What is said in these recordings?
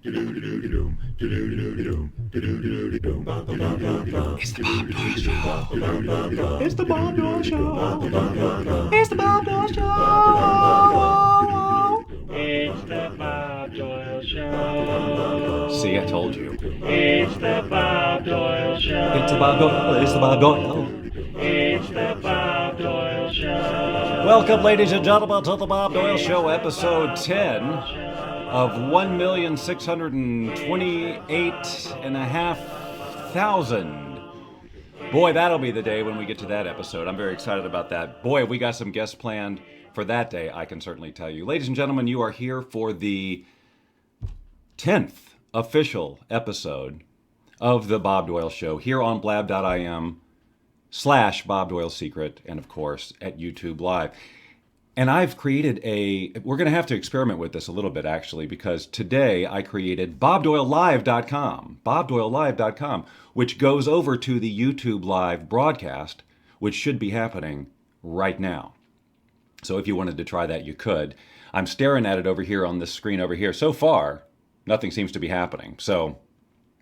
It's the Bob Doyle Show. It's the Bob Doyle Show. It's the Bob Doyle Show. It's the Bob Doyle Show. See, I told you. It's the Bob Doyle Show. It's the Bob Doyle. It's the Bob Doyle. It's the Bob Doyle Show. Welcome, ladies and gentlemen, to the Bob Doyle Show, episode 10 of 1,628,500. Boy, that'll be the day when we get to that episode. I'm very excited about that. Boy, we got some guests planned for that day, I can certainly tell you. Ladies and gentlemen, you are here for the 10th official episode of the Bob Doyle Show here on Blab.im /Bob Doyle Secret, and of course at YouTube Live. And I've created we're going to have to experiment with this a little bit actually, because today I created BobDoyleLive.com, which goes over to the YouTube Live broadcast, which should be happening right now. So if you wanted to try that, you could. I'm staring at it over here on this screen over here. So far, nothing seems to be happening. So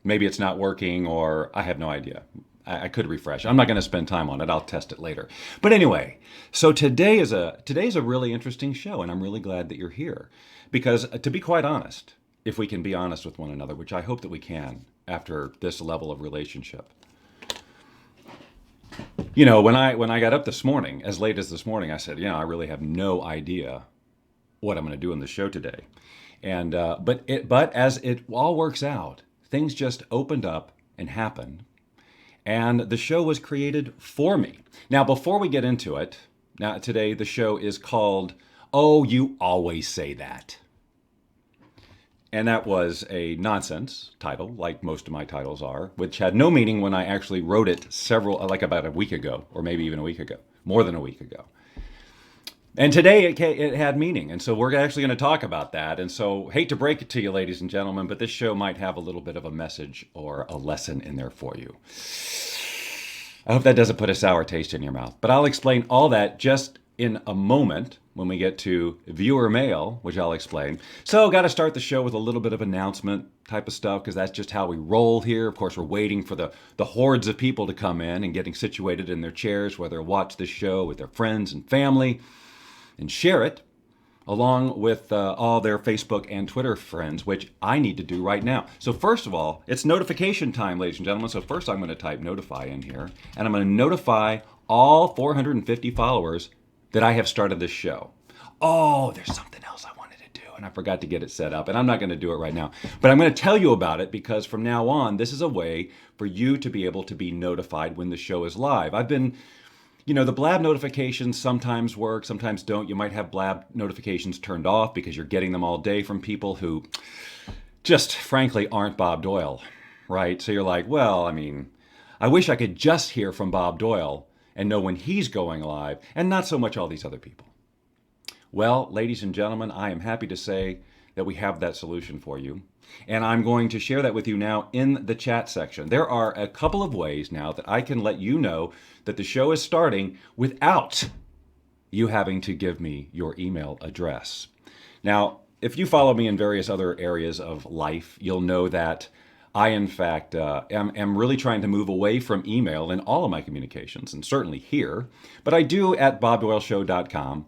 maybe it's not working, or I have no idea. I could refresh. I'm not going to spend time on it. I'll test it later. But anyway, so today's a really interesting show, and I'm really glad that you're here. Because to be quite honest, if we can be honest with one another, which I hope that we can after this level of relationship. You know, when I got up this morning, as late as this morning, I said, I really have no idea what I'm going to do in the show today. And but as it all works out, things just opened up and happened. And the show was created for me. Now, before we get into it, today the show is called "Oh, You Always Say That." And that was a nonsense title, like most of my titles are, which had no meaning when I actually wrote it about a week ago, or maybe even a week ago, more than a week ago. And today it had meaning, and so we're actually going to talk about that. And so, hate to break it to you, ladies and gentlemen, but this show might have a little bit of a message or a lesson in there for you. I hope that doesn't put a sour taste in your mouth, but I'll explain all that just in a moment when we get to viewer mail, which I'll explain. So, got to start the show with a little bit of announcement type of stuff, because that's just how we roll here. Of course, we're waiting for the hordes of people to come in and getting situated in their chairs, whether watch the show with their friends and family, and share it along with all their Facebook and Twitter friends, which I need to do right now. So first of all, it's notification time, ladies and gentlemen. So first I'm going to type notify in here, and I'm going to notify all 450 followers that I have started this show. Oh, there's something else I wanted to do, and I forgot to get it set up, and I'm not going to do it right now. But I'm going to tell you about it, because from now on, this is a way for you to be able to be notified when the show is live. I've been... the Blab notifications sometimes work, sometimes don't. You might have Blab notifications turned off because you're getting them all day from people who just frankly aren't Bob Doyle, right? So you're like, well, I wish I could just hear from Bob Doyle and know when he's going live, and not so much all these other people. Well, ladies and gentlemen, I am happy to say that we have that solution for you. And I'm going to share that with you now in the chat section. There are a couple of ways now that I can let you know that the show is starting without you having to give me your email address. Now, if you follow me in various other areas of life, you'll know that I, in fact, am really trying to move away from email in all of my communications, and certainly here. But I do at BobDoyleShow.com,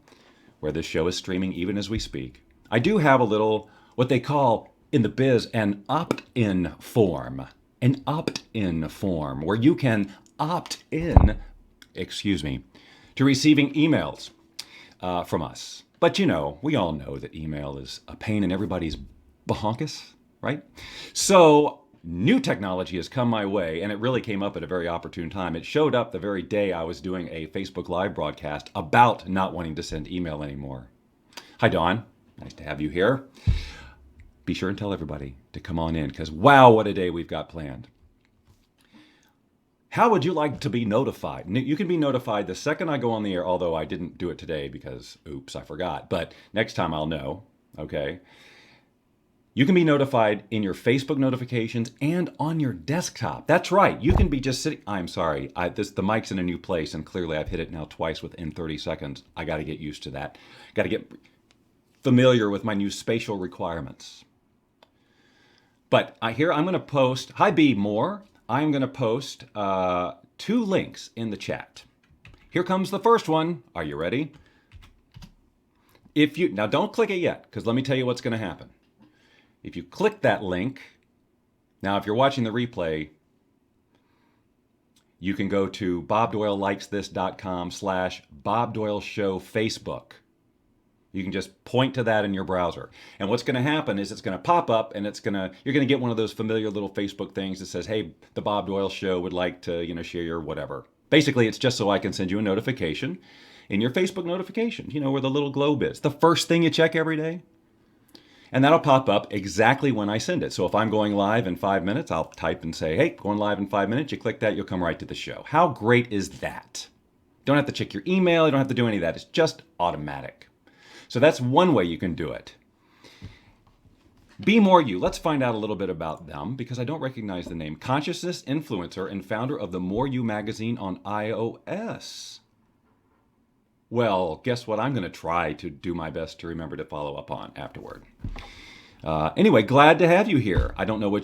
where this show is streaming even as we speak. I do have a little, what they call in the biz, an opt-in form. An opt-in form where you can opt in, to receiving emails from us. But we all know that email is a pain in everybody's bahonkus, right? So new technology has come my way, and it really came up at a very opportune time. It showed up the very day I was doing a Facebook Live broadcast about not wanting to send email anymore. Hi, Dawn. Nice to have you here. Be sure and tell everybody to come on in, because wow, what a day we've got planned. How would you like to be notified? You can be notified the second I go on the air, although I didn't do it today because, oops, I forgot. But next time I'll know, okay? You can be notified in your Facebook notifications and on your desktop. That's right. You can be just sitting. I'm sorry. The mic's in a new place, and clearly I've hit it now twice within 30 seconds. I got to get used to that. Got to get familiar with my new spatial requirements. But here I'm going to post, hi B Moore, I'm going to post 2 links in the chat. Here comes the first one. Are you ready? Now don't click it yet, because let me tell you what's going to happen. If you click that link, now if you're watching the replay, you can go to bobdoylelikesthis.com/Bob Doyle Show Facebook. You can just point to that in your browser. And what's going to happen is it's going to pop up, and you're going to get one of those familiar little Facebook things that says, hey, the Bob Doyle Show would like to, share your whatever. Basically, it's just so I can send you a notification in your Facebook notifications, where the little globe is. The first thing you check every day. And that'll pop up exactly when I send it. So if I'm going live in 5 minutes, I'll type and say, hey, going live in 5 minutes. You click that, you'll come right to the show. How great is that? Don't have to check your email. You don't have to do any of that. It's just automatic. So that's one way you can do it. Be More You. Let's find out a little bit about them because I don't recognize the name. Consciousness influencer and founder of the More You magazine on iOS. Well, guess what? I'm going to try to do my best to remember to follow up on afterward. Anyway, glad to have you here. I don't know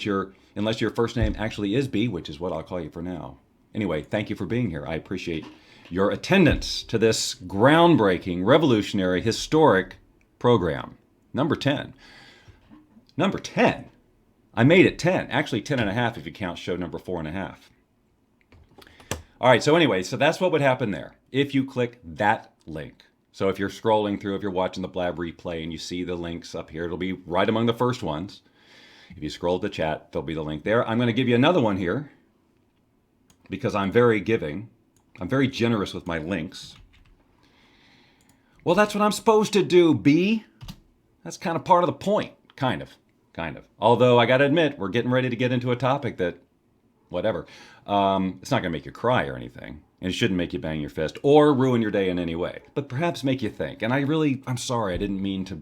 unless your first name actually is B, which is what I'll call you for now. Anyway, thank you for being here. I appreciate your attendance to this groundbreaking, revolutionary, historic program. Number 10. Number 10. I made it 10. Actually, 10 and a half if you count show number 4 and a half. All right, so anyway, so that's what would happen there if you click that link. So if you're scrolling through, if you're watching the Blab replay and you see the links up here, it'll be right among the first ones. If you scroll to the chat, there'll be the link there. I'm going to give you another one here because I'm very giving. I'm very generous with my links. Well, that's what I'm supposed to do, B. That's kind of part of the point. Kind of. Although I got to admit, we're getting ready to get into a topic that, whatever. It's not going to make you cry or anything. And it shouldn't make you bang your fist or ruin your day in any way. But perhaps make you think. And I'm sorry, I didn't mean to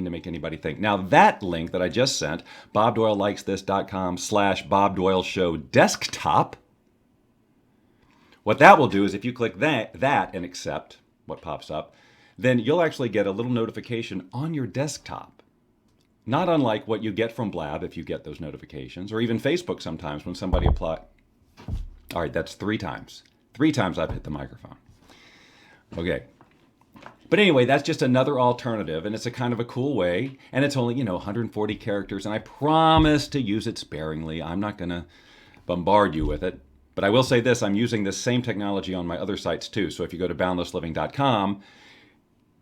make anybody think. Now that link that I just sent, bobdoylelikesthis.com/Bob Doyle Show desktop. What that will do is if you click that and accept what pops up, then you'll actually get a little notification on your desktop. Not unlike what you get from Blab if you get those notifications, or even Facebook sometimes when somebody applies. All right, that's 3 times. 3 times I've hit the microphone. Okay. But anyway, that's just another alternative, and it's a kind of a cool way, and it's only, 140 characters, and I promise to use it sparingly. I'm not going to bombard you with it. But I will say this, I'm using this same technology on my other sites too. So if you go to boundlessliving.com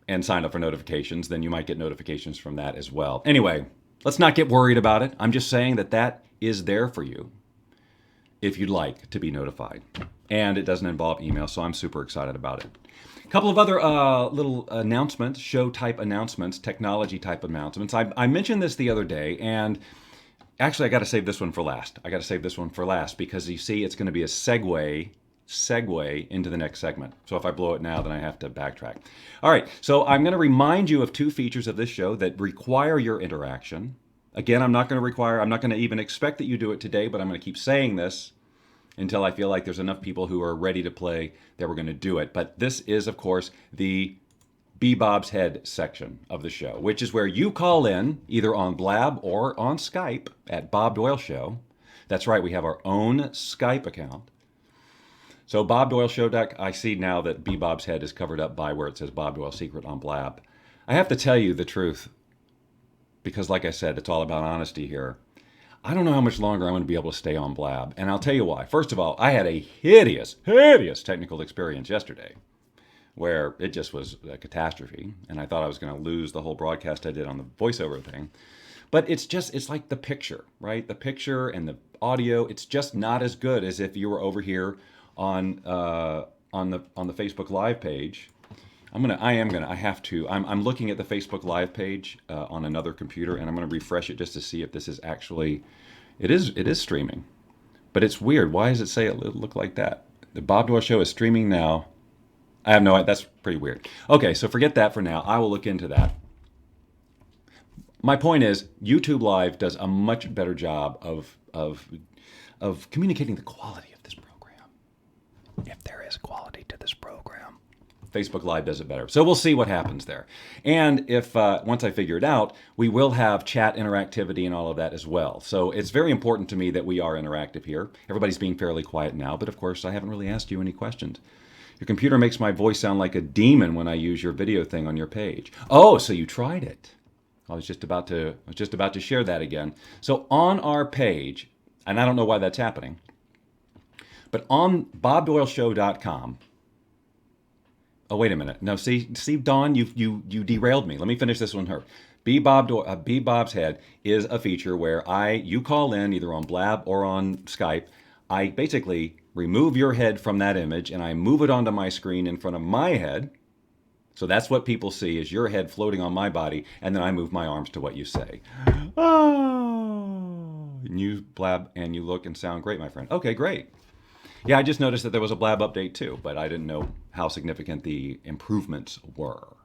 and sign up for notifications, then you might get notifications from that as well. Anyway, let's not get worried about it. I'm just saying that is there for you if you'd like to be notified. And it doesn't involve email, so I'm super excited about it. A couple of other little announcements, show-type announcements, technology-type announcements. I mentioned this the other day, and actually I got to save this one for last. Because you see, it's going to be a segue into the next segment. So if I blow it now, then I have to backtrack. All right, so I'm going to remind you of 2 features of this show that require your interaction. Again, I'm not going to even expect that you do it today, but I'm going to keep saying this until I feel like there's enough people who are ready to play that we're going to do it. But this is, of course, the Bob's Head section of the show, which is where you call in either on Blab or on Skype at Bob Doyle Show. That's right, we have our own Skype account. So Bob Doyle Show. I see now that Bob's Head is covered up by where it says Bob Doyle Secret on Blab. I have to tell you the truth, because like I said, it's all about honesty here. I don't know how much longer I'm going to be able to stay on Blab, and I'll tell you why. First of all, I had a hideous technical experience yesterday where it just was a catastrophe, and I thought I was going to lose the whole broadcast I did on the voiceover thing. But it's like the picture, right? The picture and the audio, it's just not as good as if you were over here on the Facebook Live page. I'm looking at the Facebook Live page on another computer, and I'm going to refresh it just to see if this is actually, it is streaming. But it's weird. Why does it say it look like that? The Bob Doyle Show is streaming now. I have no idea. That's pretty weird. Okay, so forget that for now. I will look into that. My point is, YouTube Live does a much better job of communicating the quality of this program. If there is quality to this program. Facebook Live does it better. So we'll see what happens there. And if once I figure it out, we will have chat interactivity and all of that as well. So it's very important to me that we are interactive here. Everybody's being fairly quiet now, but of course I haven't really asked you any questions. Your computer makes my voice sound like a demon when I use your video thing on your page. Oh, so you tried it. I was just about to share that again. So on our page, and I don't know why that's happening, but on bobdoyleshow.com. Oh, wait a minute. No, see, Dawn, you derailed me. Let me finish this one here. Be Bob's Head is a feature where you call in either on Blab or on Skype. I basically remove your head from that image and I move it onto my screen in front of my head. So that's what people see is your head floating on my body, and then I move my arms to what you say. Oh, and you blab and you look and sound great, my friend. Okay, great. Yeah, I just noticed that there was a Blab update too, but I didn't know how significant the improvements were.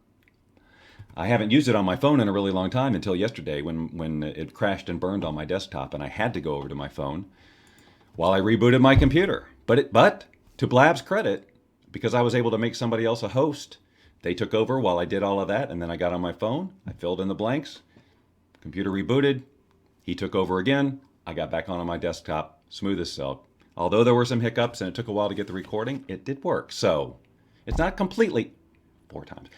I haven't used it on my phone in a really long time until yesterday when it crashed and burned on my desktop and I had to go over to my phone while I rebooted my computer. But to Blab's credit, because I was able to make somebody else a host, they took over while I did all of that, and then I got on my phone, I filled in the blanks, computer rebooted, he took over again, I got back on my desktop, smooth as silk. Although there were some hiccups and it took a while to get the recording, it did work. So it's not completely, 4 times,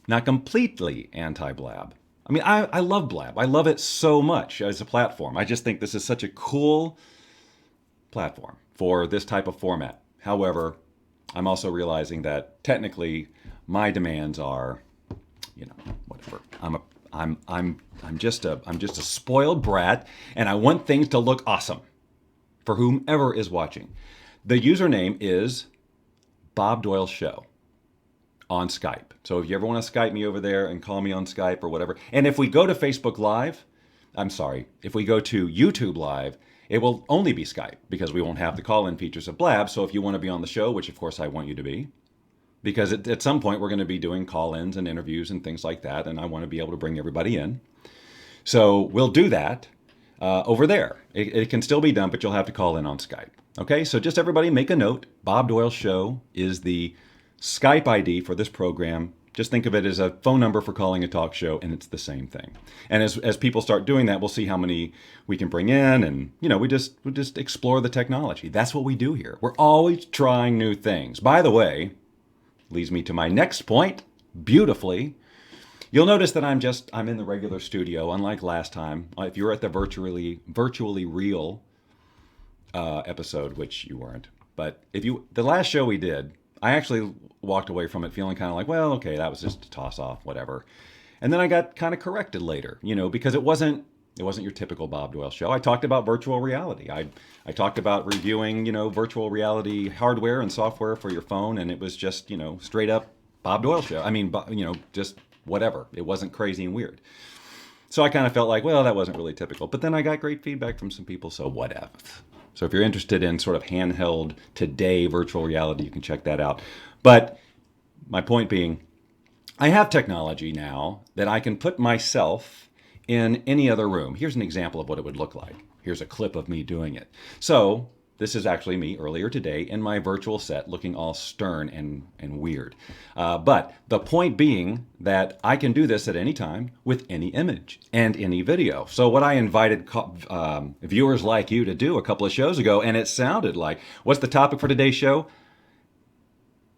not completely anti-Blab. I mean, I love Blab. I love it so much as a platform. I just think this is such a cool platform for this type of format. However, I'm also realizing that technically my demands are, whatever. I'm just a spoiled brat, and I want things to look awesome for whomever is watching. The username is Bob Doyle Show on Skype. So if you ever want to Skype me over there and call me on Skype or whatever, and if we go to Facebook Live, if we go to YouTube Live, it will only be Skype because we won't have the call-in features of Blab. So if you want to be on the show, which of course I want you to be, because at some point we're going to be doing call-ins and interviews and things like that, and I want to be able to bring everybody in. So we'll do that over there. It can still be done, but you'll have to call in on Skype. Okay, so just everybody make a note. Bob Doyle Show is the Skype ID for this program. Just think of it as a phone number for calling a talk show, and it's the same thing. And as people start doing that, we'll see how many we can bring in, and we just explore the technology. That's what we do here. We're always trying new things. By the way, leads me to my next point beautifully. You'll notice that I'm in the regular studio, unlike last time. If you were at the virtually real episode, which you weren't, but the last show we did, I actually walked away from it feeling kind of like, well, okay, that was just a toss off, whatever. And then I got kind of corrected later, because it wasn't your typical Bob Doyle show. I talked about virtual reality. I talked about reviewing, virtual reality hardware and software for your phone, and it was just, straight up Bob Doyle show. I mean, just whatever. It wasn't crazy and weird. So I kind of felt like, well, that wasn't really typical. But then I got great feedback from some people, so whatever. So if you're interested in sort of handheld today virtual reality, you can check that out. But my point being, I have technology now that I can put myself in any other room. Here's an example of what it would look like. Here's a clip of me doing it. So this is actually me earlier today in my virtual set looking all stern and weird. But the point being that I can do this at any time with any image and any video. So what I invited viewers like you to do a couple of shows ago, and it sounded like, what's the topic for today's show?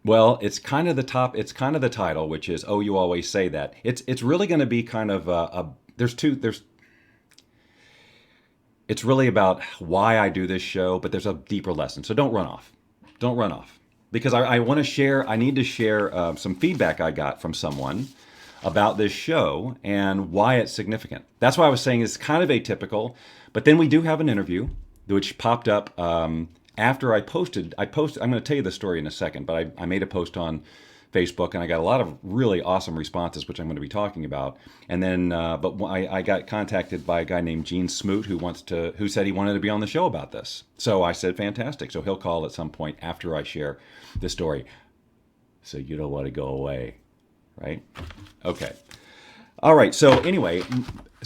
Well, it's kind of the title, which is, oh, you always say that. It's really going to be kind of it's really about why I do this show, but there's a deeper lesson. So don't run off. Don't run off. Because I need to share some feedback I got from someone about this show and why it's significant. That's why I was saying it's kind of atypical, but then we do have an interview which popped up after I posted. I'm going to tell you the story in a second, but I made a post on Facebook, and I got a lot of really awesome responses, which I'm going to be talking about. And then, I got contacted by a guy named Smoot who said he wanted to be on the show about this. So I said, fantastic. So he'll call at some point after I share the story. So you don't want to go away, right? Okay. All right. So anyway,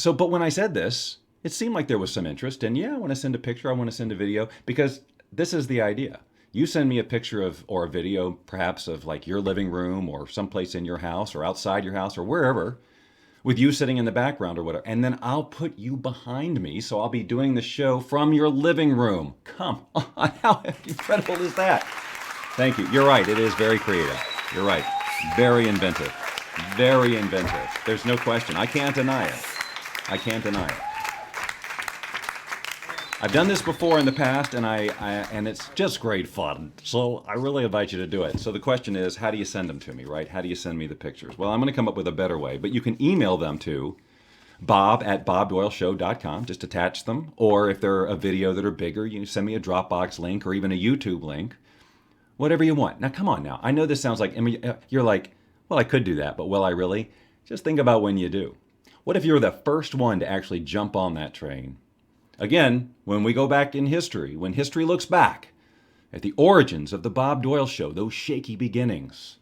but when I said this, it seemed like there was some interest. And yeah, I want to send a picture. I want to send a video, because this is the idea. You send me a picture of, or a video perhaps of like your living room or someplace in your house or outside your house or wherever, with you sitting in the background or whatever. And then I'll put you behind me. So I'll be doing the show from your living room. Come on. How incredible is that? Thank you. You're right. It is very creative. You're right. Very inventive. Very inventive. There's no question. I can't deny it. I can't deny it. I've done this before in the past, and and it's just great fun. So I really invite you to do it. So the question is, how do you send them to me, right? How do you send me the pictures? Well, I'm going to come up with a better way, but you can email them to bob@bobdoyleshow.com. Just attach them. Or if they're a video that are bigger, you send me a Dropbox link or even a YouTube link. Whatever you want. Now, come on now. I know this sounds like, I mean, you're like, well, I could do that, but will I really? Just think about when you do. What if you're the first one to actually jump on that train? Again, when we go back in history, when history looks back at the origins of the Bob Doyle Show, those shaky beginnings,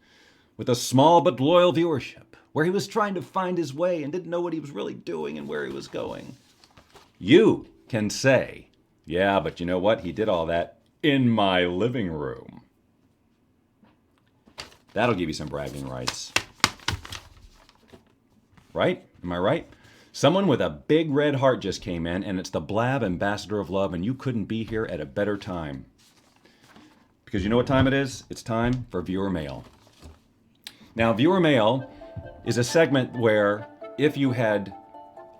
with a small but loyal viewership, where he was trying to find his way and didn't know what he was really doing and where he was going, you can say, yeah, but you know what? He did all that in my living room. That'll give you some bragging rights. Right? Am I right? Someone with a big red heart just came in, and it's the Blab Ambassador of Love, and you couldn't be here at a better time. Because you know what time it is? It's time for Viewer Mail. Now, Viewer Mail is a segment where if you had...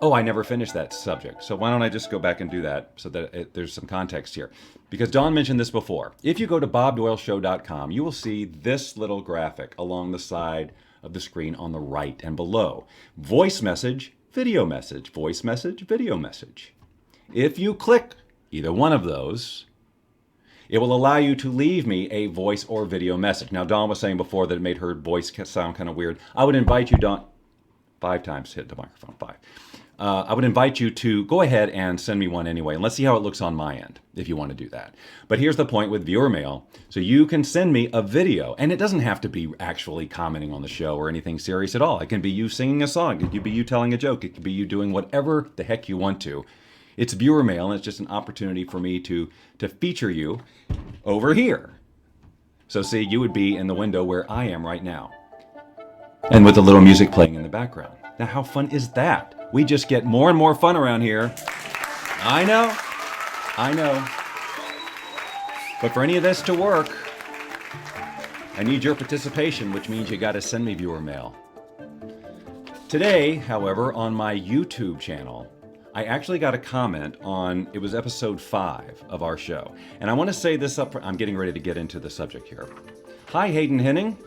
Oh, I never finished that subject. So why don't I just go back and do that so that there's some context here. Because Dawn mentioned this before. If you go to bobdoyleshow.com, you will see this little graphic along the side of the screen on the right and below. Voice message, video message, voice message, video message. If you click either one of those, it will allow you to leave me a voice or video message. Now, Dawn was saying before that it made her voice sound kind of weird. I would invite you, Dawn, 5 times, hit the microphone, 5. I would invite you to go ahead and send me one anyway, and let's see how it looks on my end, if you want to do that. But here's the point with viewer mail. So you can send me a video, and it doesn't have to be actually commenting on the show or anything serious at all. It can be you singing a song. It could be you telling a joke. It could be you doing whatever the heck you want to. It's viewer mail, and it's just an opportunity for me to feature you over here. So see, you would be in the window where I am right now, and with a little music playing in the background. Now, how fun is that? We just get more and more fun around here. I know. But for any of this to work, I need your participation, which means you got to send me viewer mail. Today, however, on my YouTube channel, I actually got a comment on, it was episode 5 of our show. And I want to say this up, I'm getting ready to get into the subject here. Hi, Hayden Henning.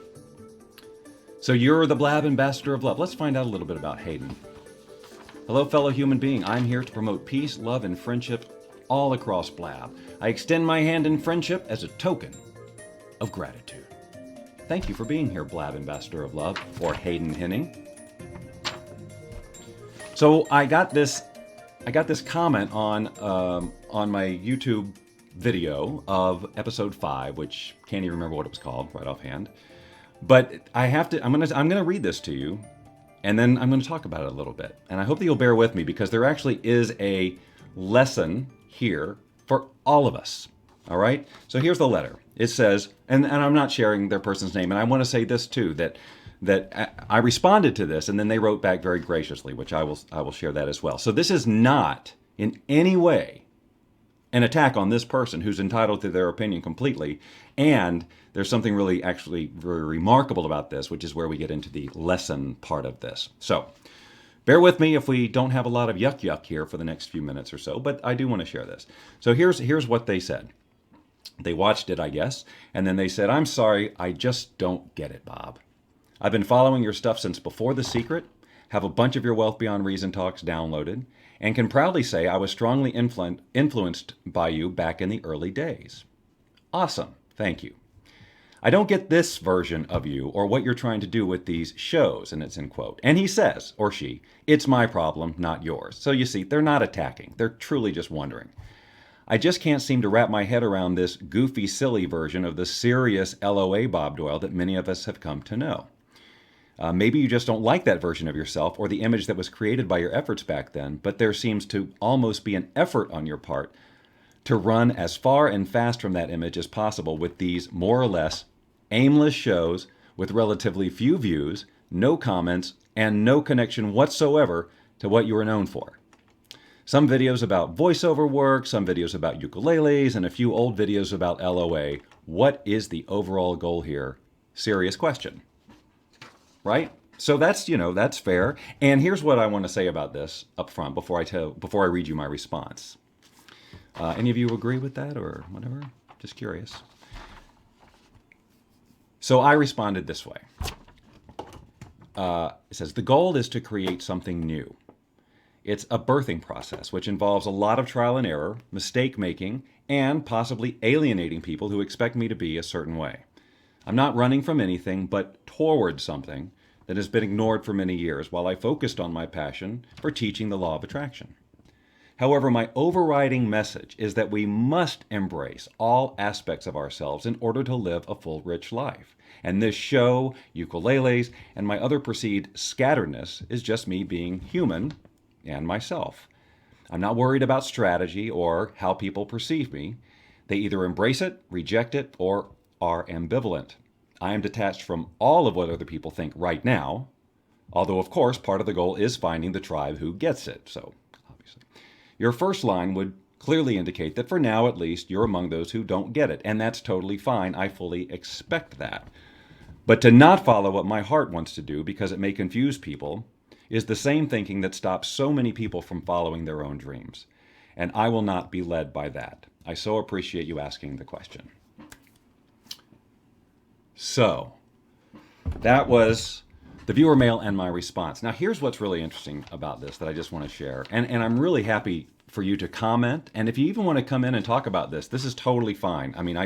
So you're the Blab Ambassador of Love. Let's find out a little bit about Hayden. Hello, fellow human being. I'm here to promote peace, love, and friendship all across Blab. I extend my hand in friendship as a token of gratitude. Thank you for being here, Blab Ambassador of Love, or Hayden Henning. So I got this comment on my YouTube video of episode 5, which can't even remember what it was called right offhand. But I'm gonna read this to you, and then I'm gonna talk about it a little bit. And I hope that you'll bear with me, because there actually is a lesson here for all of us. All right? So here's the letter. It says, and I'm not sharing their person's name, and I want to say this too, that I responded to this, and then they wrote back very graciously, which I will share that as well. So this is not in any way an attack on this person, who's entitled to their opinion completely. And there's something really actually very remarkable about this, which is where we get into the lesson part of this. So bear with me if we don't have a lot of yuck here for the next few minutes or so, but I do want to share this. So here's what they said. They watched it, I guess, and then they said, "I'm sorry, I just don't get it, Bob. I've been following your stuff since before The Secret, have a bunch of your Wealth Beyond Reason talks downloaded, and can proudly say I was strongly influenced by you back in the early days. Awesome, thank you. I don't get this version of you or what you're trying to do with these shows," and it's in quote. And he says, or she, "It's my problem, not yours." So you see, they're not attacking. They're truly just wondering. "I just can't seem to wrap my head around this goofy, silly version of the serious LOA Bob Doyle that many of us have come to know. Maybe you just don't like that version of yourself or the image that was created by your efforts back then, but there seems to almost be an effort on your part to run as far and fast from that image as possible with these more or less aimless shows with relatively few views, no comments, and no connection whatsoever to what you are known for. Some videos about voiceover work, some videos about ukuleles, and a few old videos about LOA. What is the overall goal here? Serious question. Right? So that's fair. And here's what I want to say about this up front before I read you my response. Any of you agree with that or whatever? Just curious. So I responded this way. It says, the goal is to create something new. It's a birthing process, which involves a lot of trial and error, mistake making, and possibly alienating people who expect me to be a certain way. I'm not running from anything, but toward something that has been ignored for many years while I focused on my passion for teaching the law of attraction. However, my overriding message is that we must embrace all aspects of ourselves in order to live a full, rich life. And this show, ukuleles, and my other perceived scatteredness is just me being human and myself. I'm not worried about strategy or how people perceive me. They either embrace it, reject it, or are ambivalent. I am detached from all of what other people think right now, although of course part of the goal is finding the tribe who gets it. So obviously, your first line would clearly indicate that for now at least you're among those who don't get it, and that's totally fine. I fully expect that. But to not follow what my heart wants to do because it may confuse people is the same thinking that stops so many people from following their own dreams. And I will not be led by that. I so appreciate you asking the question. So, that was the viewer mail and my response. Now, here's what's really interesting about this that I just want to share. And I'm really happy for you to comment. And if you even want to come in and talk about this, this is totally fine. I mean,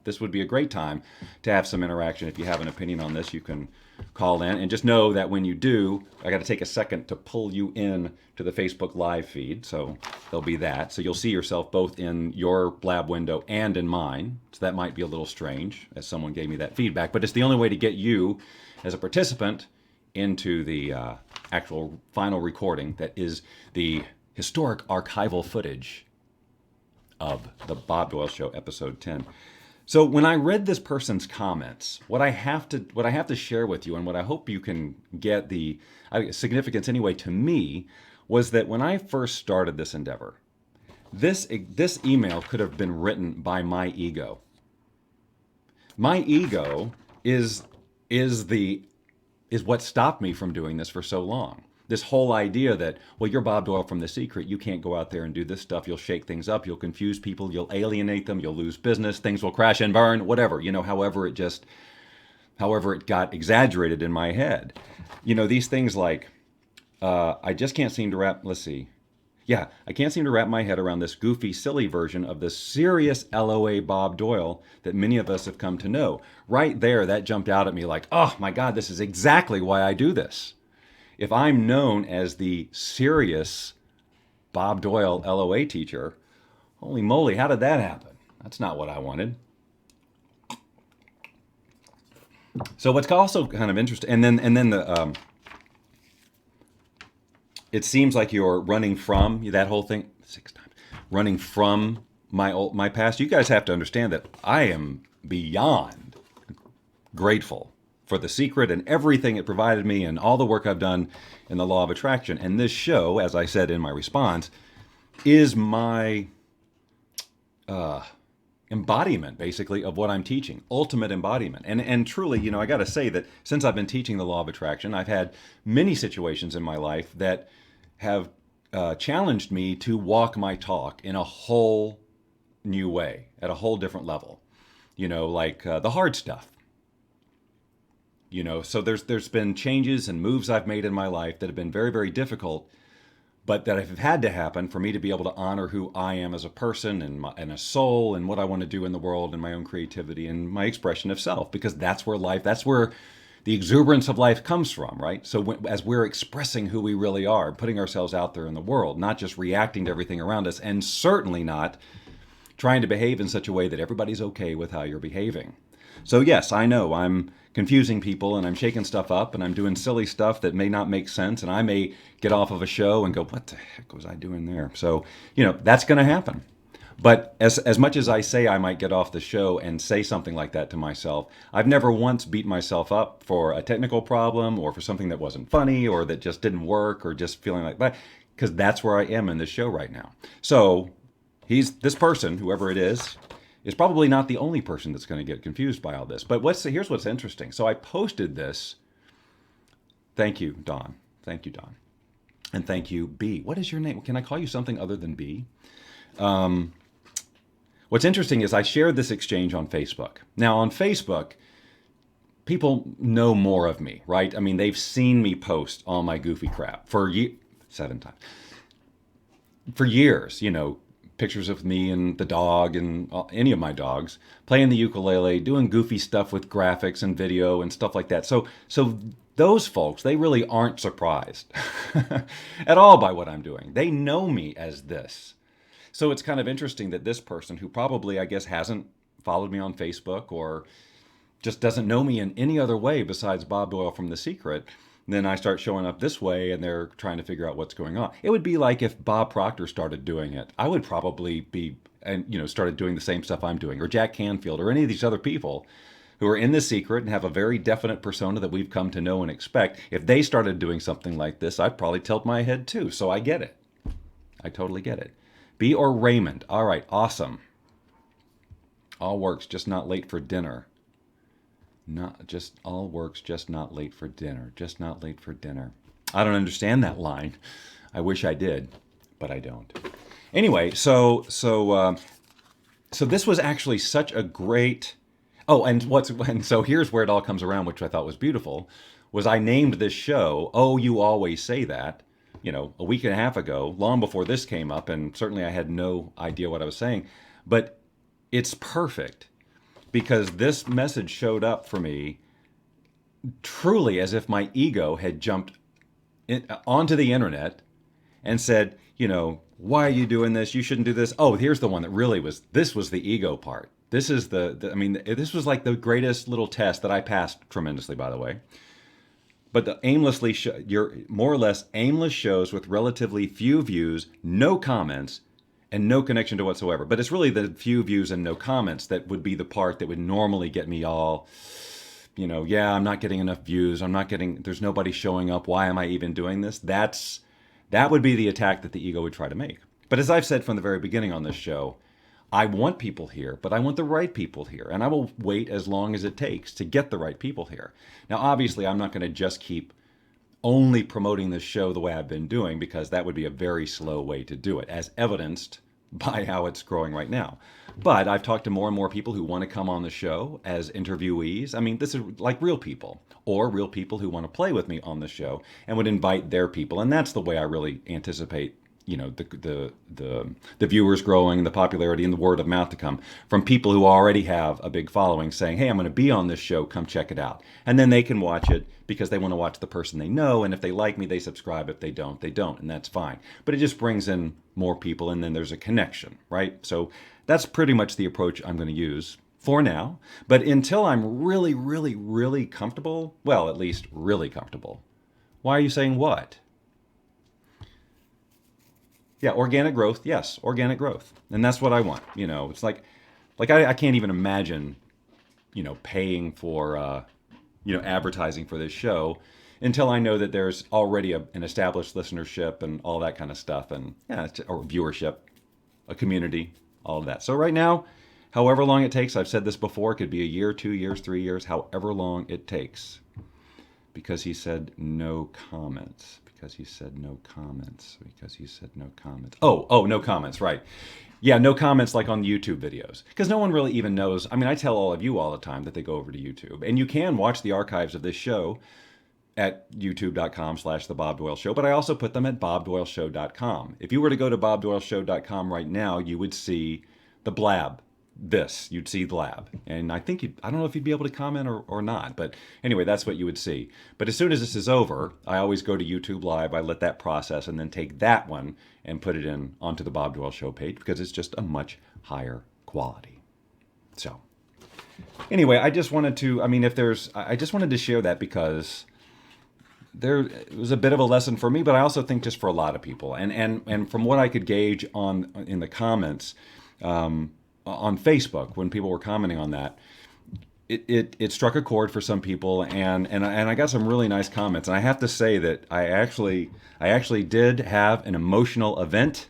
this would be a great time to have some interaction. If you have an opinion on this, you can call in. And just know that when you do, I got to take a second to pull you in to the Facebook Live feed. So there'll be that. So you'll see yourself both in your Blab window and in mine. So that might be a little strange, as someone gave me that feedback. But it's the only way to get you as a participant into the actual final recording that is the historic archival footage of the Bob Doyle Show, episode 10. So when I read this person's comments, what I have to share with you, and what I hope you can get the significance anyway to me, was that when I first started this endeavor, this email could have been written by my ego. My ego is what stopped me from doing this for so long. This whole idea that, well, you're Bob Doyle from The Secret. You can't go out there and do this stuff. You'll shake things up. You'll confuse people. You'll alienate them. You'll lose business. Things will crash and burn, whatever. However it got exaggerated in my head. These things like, I just can't seem to wrap, let's see. Yeah, I can't seem to wrap my head around this goofy, silly version of the serious LOA Bob Doyle that many of us have come to know. Right there, that jumped out at me like, oh my God, this is exactly why I do this. If I'm known as the serious Bob Doyle LOA teacher, holy moly, how did that happen? That's not what I wanted. So what's also kind of interesting, and then the it seems like you're running from that whole thing 6 times, running from my past. You guys have to understand that I am beyond grateful for The Secret and everything it provided me and all the work I've done in the law of attraction. And this show, as I said in my response, is my embodiment, basically, of what I'm teaching, ultimate embodiment. And truly, I got to say that since I've been teaching the law of attraction, I've had many situations in my life that have challenged me to walk my talk in a whole new way, at a whole different level. Like the hard stuff. So there's been changes and moves I've made in my life that have been very, very difficult, but that have had to happen for me to be able to honor who I am as a person and a soul and what I want to do in the world and my own creativity and my expression of self, because that's where the exuberance of life comes from, right? So as we're expressing who we really are, putting ourselves out there in the world, not just reacting to everything around us, and certainly not trying to behave in such a way that everybody's okay with how you're behaving. So yes, I know I'm confusing people and I'm shaking stuff up and I'm doing silly stuff that may not make sense, and I may get off of a show and go, what the heck was I doing there? So, that's going to happen. But as much as I say I might get off the show and say something like that to myself, I've never once beat myself up for a technical problem or for something that wasn't funny or that just didn't work or just feeling like that, because that's where I am in this show right now. So this person, whoever it is probably not the only person that's going to get confused by all this. But here's what's interesting. So I posted this. Thank you, Don. Thank you, Don. And thank you, B. What is your name? Can I call you something other than B? What's interesting is I shared this exchange on Facebook. Now, on Facebook, people know more of me, right? I mean, they've seen me post all my goofy crap for 7 times. For years, pictures of me and the dog and any of my dogs playing the ukulele, doing goofy stuff with graphics and video and stuff like that. So those folks, they really aren't surprised at all by what I'm doing. They know me as this. So it's kind of interesting that this person, who probably, I guess, hasn't followed me on Facebook or just doesn't know me in any other way besides Bob Doyle from The Secret, then I start showing up this way and they're trying to figure out what's going on. It would be like if Bob Proctor started doing it. I would probably be, and started doing the same stuff I'm doing, or Jack Canfield, or any of these other people who are in The Secret and have a very definite persona that we've come to know and expect. If they started doing something like this, I'd probably tilt my head too. So I get it. I totally get it. B or Raymond. All right, awesome. All works, just not late for dinner. Not just all works, just not late for dinner. Just not late for dinner. I don't understand that line. I wish I did, but I don't. Anyway, so this was actually such a great. Oh, and so here's where it all comes around, which I thought was beautiful. Was I named this show? Oh, you always say that. A week and a half ago, long before this came up, and certainly I had no idea what I was saying. But it's perfect because this message showed up for me truly as if my ego had jumped onto the internet and said, why are you doing this? You shouldn't do this. Oh, here's the one that really this was the ego part. This is this was like the greatest little test that I passed tremendously, by the way. But the your more or less aimless shows with relatively few views, no comments, and no connection to whatsoever. But it's really the few views and no comments that would be the part that would normally get me all, yeah, I'm not getting enough views. There's nobody showing up. Why am I even doing this? That would be the attack that the ego would try to make. But as I've said from the very beginning on this show, I want people here, but I want the right people here. And I will wait as long as it takes to get the right people here. Now, obviously, I'm not going to just keep only promoting this show the way I've been doing, because that would be a very slow way to do it, as evidenced by how it's growing right now. But I've talked to more and more people who want to come on the show as interviewees. I mean, this is like real people, or real people who want to play with me on the show and would invite their people. And that's the way I really anticipate the viewers growing, the popularity, and the word of mouth to come from people who already have a big following saying, hey, I'm going to be on this show, come check it out. And then they can watch it because they want to watch the person they know, and if they like me, they subscribe. If they don't, they don't, and that's fine. But it just brings in more people, and then there's a connection, right? So that's pretty much the approach I'm going to use for now. But until I'm really, really, really comfortable, well, at least really comfortable. Why are you saying what? Yeah, organic growth. Yes, organic growth. And that's what I want. It's like I can't even imagine, paying for, advertising for this show until I know that there's already an established listenership and all that kind of stuff. And or viewership, a community, all of that. So right now, however long it takes, I've said this before, it could be a year, 2 years, 3 years, however long it takes. Because he said no comments. Because he said no comments. Because he said no comments. Oh, no comments, right. Yeah, no comments like on YouTube videos. Because no one really even knows. I mean, I tell all of you all the time that they go over to YouTube. And you can watch the archives of this show at youtube.com/The Bob Doyle Show. But I also put them at bobdoyleshow.com. If you were to go to bobdoyleshow.com right now, you would see the Blab. You'd see Blab. And I don't know if you'd be able to comment or not, but anyway, that's what you would see. But as soon as this is over, I always go to YouTube Live, I let that process, and then take that one and put it onto the Bob Doyle Show page, because it's just a much higher quality. So anyway, I just wanted to, I just wanted to share that, because it was a bit of a lesson for me, but I also think just for a lot of people. And from what I could gauge in the comments, on Facebook when people were commenting on that. It struck a chord for some people, and I got some really nice comments. And I have to say that I actually did have an emotional event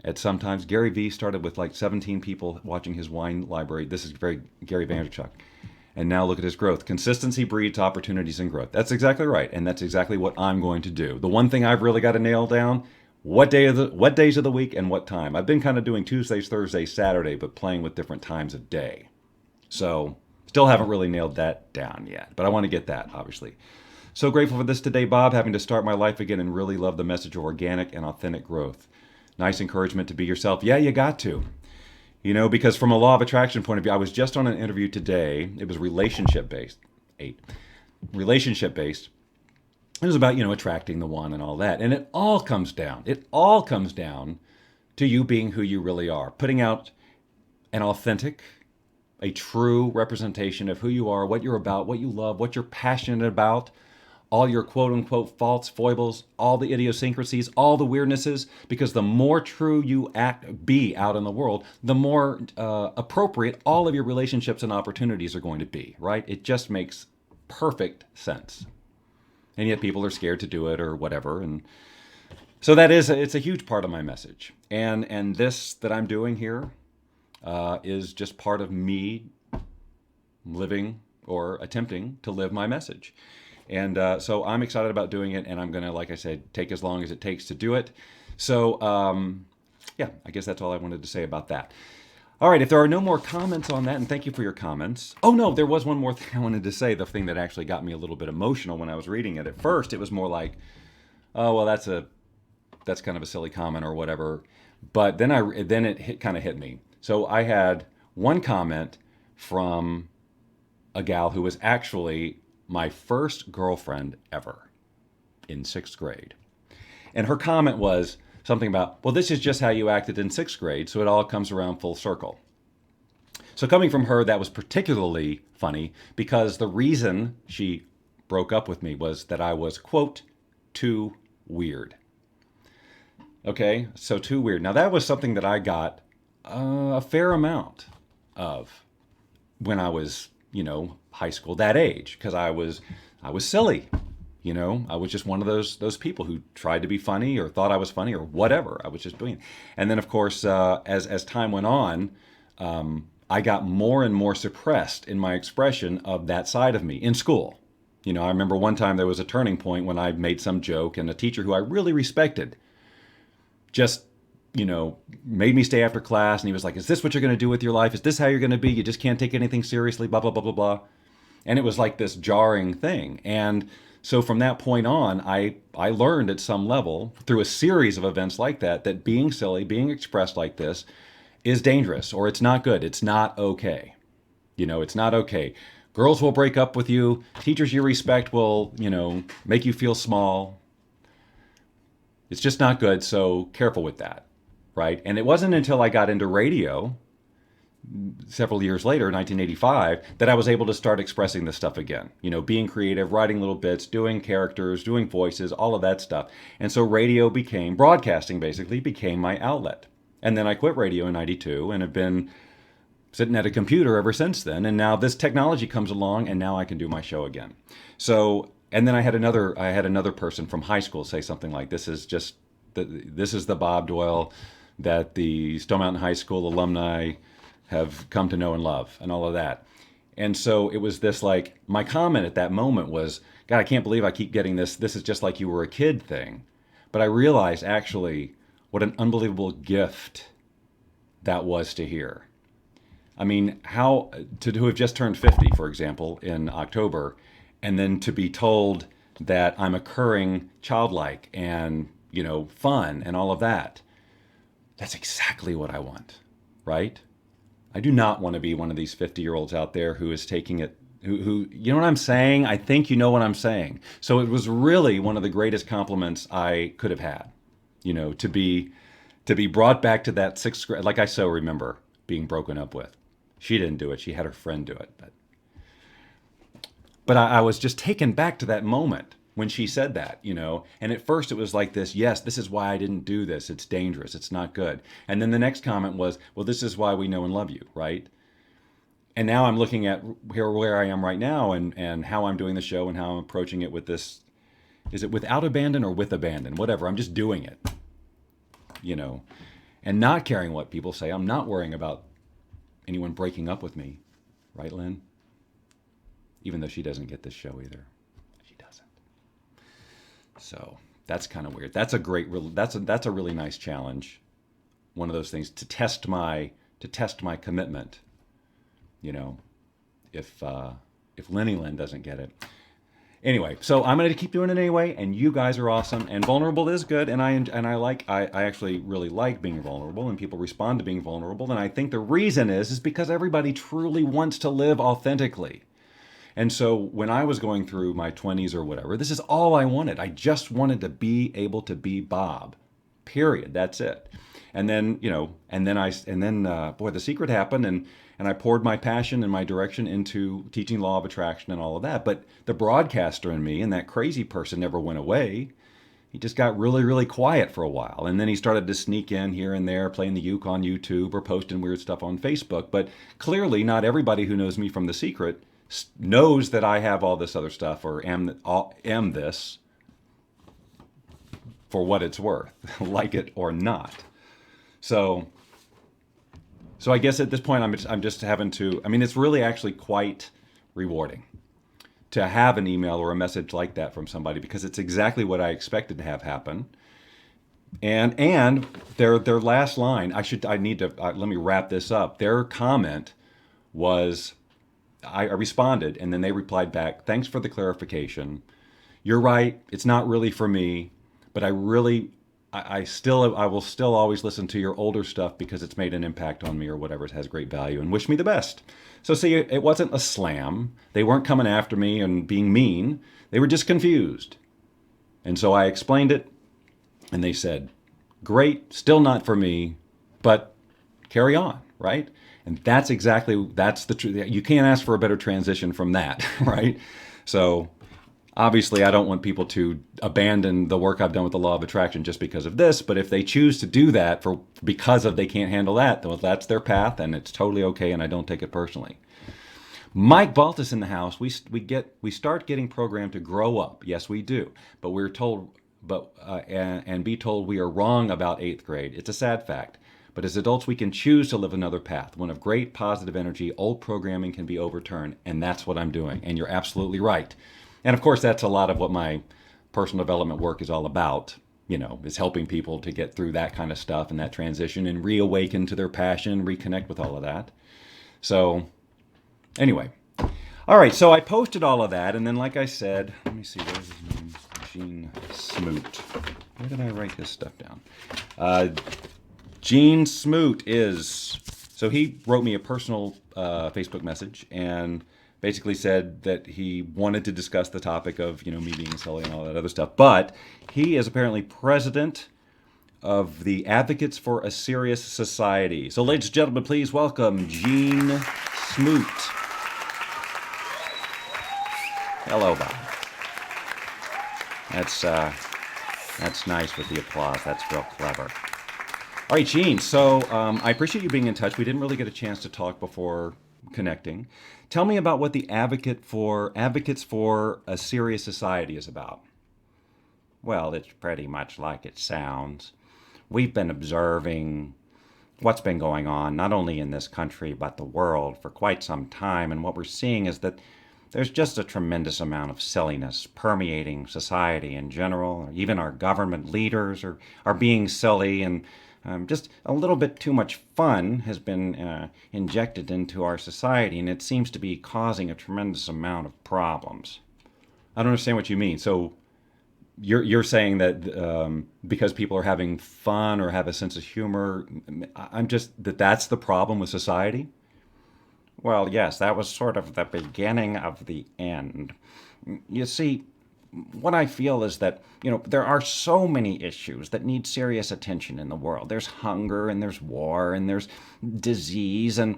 at sometimes. Gary Vee started with like 17 people watching his wine library. This is very Gary Vaynerchuk. And now look at his growth. Consistency breeds opportunities and growth. That's exactly right, and that's exactly what I'm going to do. The one thing I've really got to nail down: what days of the week and what time. I've been kind of doing Tuesdays, Thursdays, Saturday, but playing with different times of day. So still haven't really nailed that down yet, but I want to get that, obviously. So grateful for this today, Bob, having to start my life again, and really love the message of organic and authentic growth. Nice encouragement to be yourself. Yeah, you got to. Because from a law of attraction point of view, I was just on an interview today. It was relationship based. Relationship based. It was about, attracting the one and all that. And it all comes down to you being who you really are, putting out an authentic, a true representation of who you are, what you're about, what you love, what you're passionate about, all your quote unquote faults, foibles, all the idiosyncrasies, all the weirdnesses, because the more true you be out in the world, the more appropriate all of your relationships and opportunities are going to be, right? It just makes perfect sense. And yet people are scared to do it or whatever. And so it's a huge part of my message. And this that I'm doing here is just part of me living or attempting to live my message. And so I'm excited about doing it, and I'm going to, like I said, take as long as it takes to do it. So, yeah, I guess that's all I wanted to say about that. All right, if there are no more comments on that, and thank you for your comments. Oh, no, there was one more thing I wanted to say, the thing that actually got me a little bit emotional when I was reading it. At first, it was more like, oh, well, that's kind of a silly comment or whatever. But then it kind of hit me. So I had one comment from a gal who was actually my first girlfriend ever in 6th grade. And her comment was something about, well, this is just how you acted in 6th grade, so it all comes around full circle. So coming from her, that was particularly funny because the reason she broke up with me was that I was, quote, too weird. Okay, so too weird. Now that was something that I got a fair amount of when I was, high school, that age, because I was silly. I was just one of those people who tried to be funny or thought I was funny or whatever. I was just doing it. And then, of course, as time went on, I got more and more suppressed in my expression of that side of me in school. I remember one time there was a turning point when I made some joke, and a teacher who I really respected just made me stay after class, and he was like, is this what you're going to do with your life? Is this how you're going to be? You just can't take anything seriously, blah, blah, blah, blah, blah. And it was like this jarring thing. And so from that point on, I learned at some level through a series of events like that being silly, being expressed like this is dangerous, or it's not good. It's not okay. It's not okay. Girls will break up with you. Teachers you respect will, make you feel small. It's just not good. So careful with that. Right? And it wasn't until I got into radio several years later, 1985, that I was able to start expressing this stuff again. Being creative, writing little bits, doing characters, doing voices, all of that stuff. And so broadcasting basically became my outlet. And then I quit radio in 92 and have been sitting at a computer ever since then. And now this technology comes along and now I can do my show again. So, and then I had another person from high school say something like, this is the Bob Doyle that the Stone Mountain High School alumni have come to know and love, and all of that. And so it was this, like, my comment at that moment was, God, I can't believe I keep getting this is just like you were a kid thing. But I realized actually what an unbelievable gift that was to hear. I mean, how to have just turned 50, for example, in October, and then to be told that I'm occurring childlike and, fun and all of that. That's exactly what I want, right? I do not want to be one of these 50-year-olds out there who is taking it, who, you know what I'm saying? I think you know what I'm saying. So it was really one of the greatest compliments I could have had, to be brought back to that 6th grade, like I so remember being broken up with. She didn't do it. She had her friend do it. But I was just taken back to that moment. when she said that, you know. And at first it was like this, yes, this is why I didn't do this. It's dangerous. It's not good. And then the next comment was, well, this is why we know and love you, right? And now I'm looking at here where I am right now and how I'm doing the show and how I'm approaching it with this. Is it without abandon or with abandon? Whatever. I'm just doing it, you know, and not caring what people say. I'm not worrying about anyone breaking up with me, right, Lynn? Even though she doesn't get this show either. She doesn't. So that's kind of weird. That's a great, that's a really nice challenge. One of those things to test my commitment. You know, if Lenny Lynn doesn't get it. Anyway, so I'm going to keep doing it anyway, and you guys are awesome, and vulnerable is good, and I actually really like being vulnerable, and people respond to being vulnerable, and I think the reason is because everybody truly wants to live authentically. And so when I was going through my 20s or whatever, this is all I wanted. I just wanted to be able to be Bob. Period. That's it. And then, you know, boy, The Secret happened, and I poured my passion and my direction into teaching law of attraction and all of that. But the broadcaster in me and that crazy person never went away. He just got really, really quiet for a while. And then he started to sneak in here and there, playing the uke on YouTube or posting weird stuff on Facebook. But clearly not everybody who knows me from The Secret knows that I have all this other stuff or am this for what it's worth, like it or not. So I guess at this point I'm just having to, I mean, it's really actually quite rewarding to have an email or a message like that from somebody, because it's exactly what I expected to have happen. And their last line, let me wrap this up. Their comment was, I responded, and then they replied back, thanks for the clarification. You're right, it's not really for me, but I will still always listen to your older stuff because it's made an impact on me or whatever. It has great value, and wish me the best. So see, it wasn't a slam. They weren't coming after me and being mean. They were just confused. And so I explained it, and they said, great, still not for me, but carry on, right? And that's the truth. You can't ask for a better transition from that, right? So obviously, I don't want people to abandon the work I've done with the law of attraction just because of this. But if they choose to do that because they can't handle that, well, that's their path, and it's totally okay. And I don't take it personally. Mike Baltus in the house. We start getting programmed to grow up. Yes, we do. But we're told, and be told we are wrong about 8th grade. It's a sad fact. But as adults, we can choose to live another path, one of great positive energy. Old programming can be overturned, and that's what I'm doing. And you're absolutely right. And of course, that's a lot of what my personal development work is all about, you know, is helping people to get through that kind of stuff and that transition and reawaken to their passion, reconnect with all of that. So anyway, all right, so I posted all of that. And then, like I said, let me see, where's his name? Gene Smoot. Where did I write his stuff down? Gene Smoot so he wrote me a personal Facebook message and basically said that he wanted to discuss the topic of, you know, me being silly and all that other stuff. But he is apparently president of the Advocates for a Serious Society. So, ladies and gentlemen, please welcome Gene Smoot. Hello, Bob. That's nice with the applause. That's real clever. All right, Gene. So I appreciate you being in touch. We didn't really get a chance to talk before connecting. Tell me about what the Advocates for a Serious Society is about. Well, it's pretty much like it sounds. We've been observing what's been going on, not only in this country, but the world for quite some time. And what we're seeing is that there's just a tremendous amount of silliness permeating society in general. Even our government leaders are being silly, and just a little bit too much fun has been injected into our society, and it seems to be causing a tremendous amount of problems. I don't understand what you mean. So you're saying that because people are having fun or have a sense of humor, that's the problem with society? Well, yes, that was sort of the beginning of the end. You see, what I feel is that, there are so many issues that need serious attention in the world. There's hunger, and there's war, and there's disease, and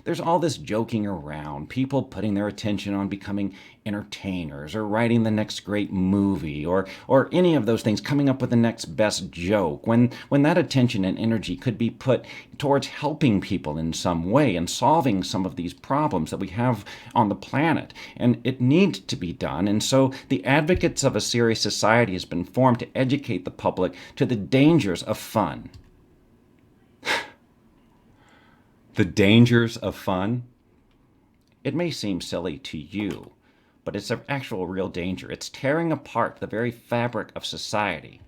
there's all this joking around, people putting their attention on becoming entertainers or writing the next great movie or any of those things, coming up with the next best joke, when that attention and energy could be put towards helping people in some way and solving some of these problems that we have on the planet. And it needs to be done. And so the advocates of a serious society has been formed to educate the public to the dangers of fun. The dangers of fun? It may seem silly to you, but it's an actual real danger. It's tearing apart the very fabric of society.